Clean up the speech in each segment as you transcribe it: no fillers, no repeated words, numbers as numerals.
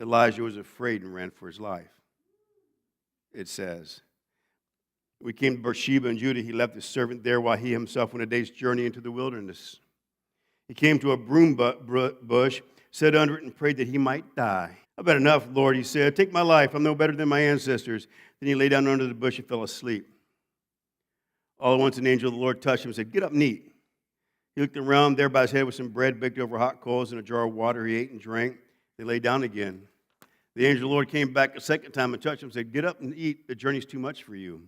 Elijah was afraid and ran for his life. It says, we came to Beersheba in Judah. He left his servant there while he himself went a day's journey into the wilderness. He came to a broom bush, sat under it, and prayed that he might die. I've had enough, Lord, he said. Take my life. I'm no better than my ancestors. Then he lay down under the bush and fell asleep. All at once an angel of the Lord touched him and said, get up and eat. He looked around. There by his head was some bread baked over hot coals and a jar of water. He ate and drank. They lay down again. The angel of the Lord came back a second time and touched him and said, get up and eat. The journey's too much for you.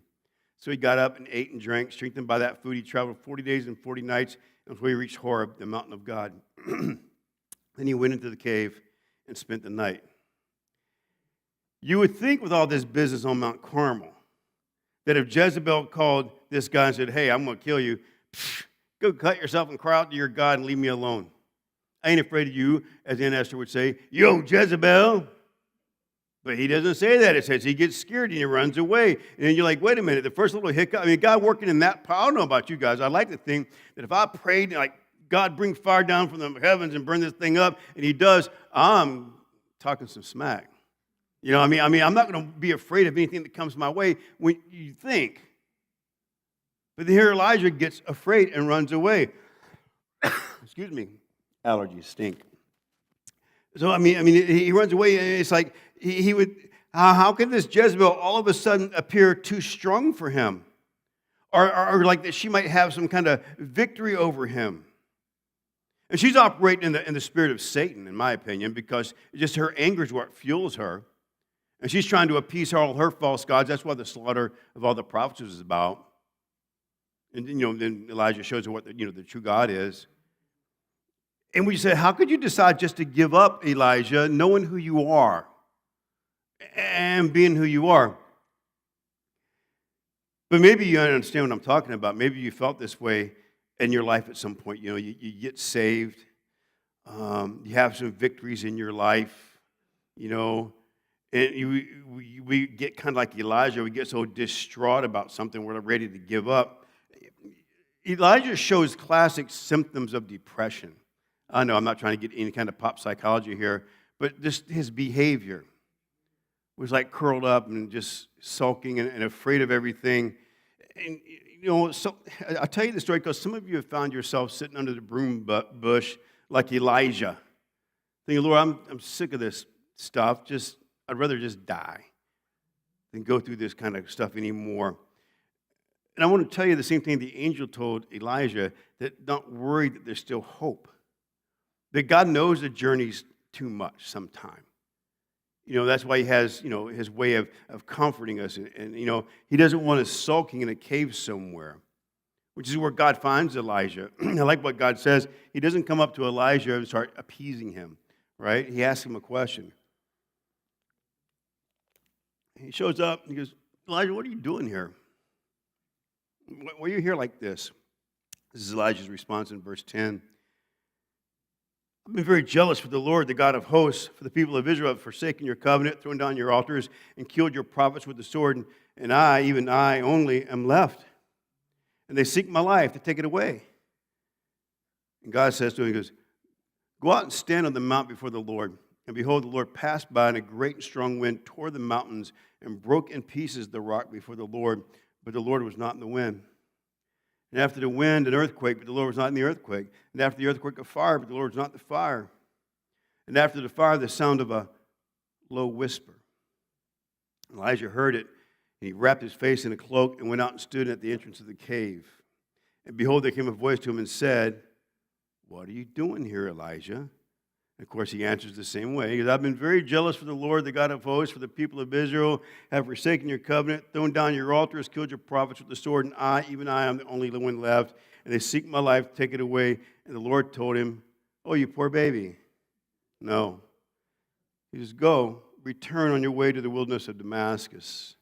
So he got up and ate and drank. Strengthened by that food, he traveled 40 days and 40 nights until he reached Horeb, the mountain of God. Then he went into the cave and spent the night. You would think with all this business on Mount Carmel that if Jezebel called this guy and said, hey, I'm going to kill you, go cut yourself and cry out to your God and leave me alone. I ain't afraid of you, as Aunt Esther would say, yo, Jezebel. But he doesn't say that. It says he gets scared and he runs away. And then you're like, wait a minute, the first little hiccup, God working in that power, I don't know about you guys. I like to think that if I prayed, like, God bring fire down from the heavens and burn this thing up, and he does, I'm talking some smack. You know what I mean, I'm not going to be afraid of anything that comes my way when you think. But here Elijah gets afraid and runs away. Excuse me. Allergies stink. So, he runs away, and it's like he would, how could this Jezebel all of a sudden appear too strong for him? Or like that she might have some kind of victory over him. And she's operating in the spirit of Satan, in my opinion, because just her anger is what fuels her. And she's trying to appease all her false gods. That's what the slaughter of all the prophets is about. And, then Elijah shows her what the true God is. And we say, how could you decide just to give up, Elijah, knowing who you are and being who you are? But maybe you understand what I'm talking about. Maybe you felt this way in your life at some point. You get saved. You have some victories in your life, and we get kind of like Elijah. We get so distraught about something, we're ready to give up. Elijah shows classic symptoms of depression. I know I'm not trying to get any kind of pop psychology here, but just his behavior was like curled up and just sulking and afraid of everything. And, so I'll tell you the story because some of you have found yourself sitting under the broom bush like Elijah, thinking, Lord, I'm sick of this stuff. I'd rather just die than go through this kind of stuff anymore. And I want to tell you the same thing the angel told Elijah, that don't worry, that there's still hope. That God knows the journey's too much sometime. That's why he has, his way of comforting us. And, he doesn't want us sulking in a cave somewhere, which is where God finds Elijah. I like what God says. He doesn't come up to Elijah and start appeasing him, right? He asks him a question. He shows up and he goes, Elijah, what are you doing here? Why are you here like this? This is Elijah's response in verse 10. I've been very jealous for the Lord, the God of hosts, for the people of Israel have forsaken your covenant, thrown down your altars, and killed your prophets with the sword, and I, even I only, am left. And they seek my life to take it away. And God says to him, he goes, go out and stand on the mount before the Lord. And behold, the Lord passed by, and a great and strong wind tore the mountains and broke in pieces the rock before the Lord, but the Lord was not in the wind. And after the wind, an earthquake, but the Lord was not in the earthquake. And after the earthquake, a fire, but the Lord was not in the fire. And after the fire, the sound of a low whisper. Elijah heard it, and he wrapped his face in a cloak and went out and stood at the entrance of the cave. And behold, there came a voice to him and said, what are you doing here, Elijah? And of course, he answers the same way. He goes, I've been very jealous for the Lord, the God of hosts, for the people of Israel, have forsaken your covenant, thrown down your altars, killed your prophets with the sword, and I, even I, am the only one left. And they seek my life to take it away. And the Lord told him, oh, you poor baby. No. He says, go, return on your way to the wilderness of Damascus.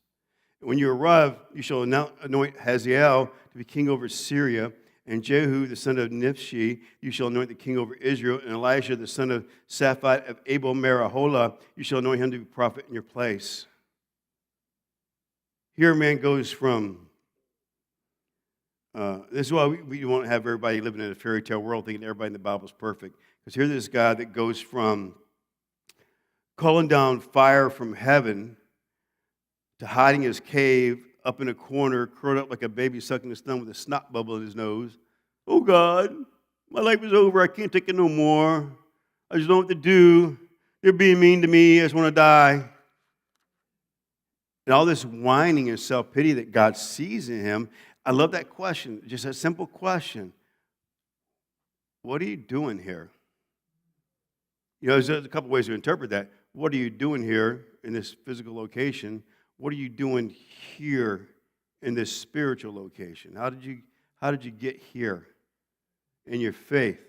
And when you arrive, you shall anoint Hazael to be king over Syria, and Jehu, the son of Nimshi, you shall anoint the king over Israel, and Elisha, the son of Shaphat of Abel Meraholah, you shall anoint him to be prophet in your place. Here a man goes from, this is why we won't have everybody living in a fairy tale world thinking everybody in the Bible is perfect. Because here's this guy that goes from calling down fire from heaven to hiding his cave up in a corner, curled up like a baby sucking his thumb with a snot bubble in his nose. Oh, God, my life is over. I can't take it no more. I just don't know what to do. They're being mean to me. I just want to die. And all this whining and self-pity that God sees in him, I love that question, just a simple question. What are you doing here? You know, there's a couple ways to interpret that. What are you doing here in this physical location? What are you doing here in this spiritual location? How did you get here in your faith?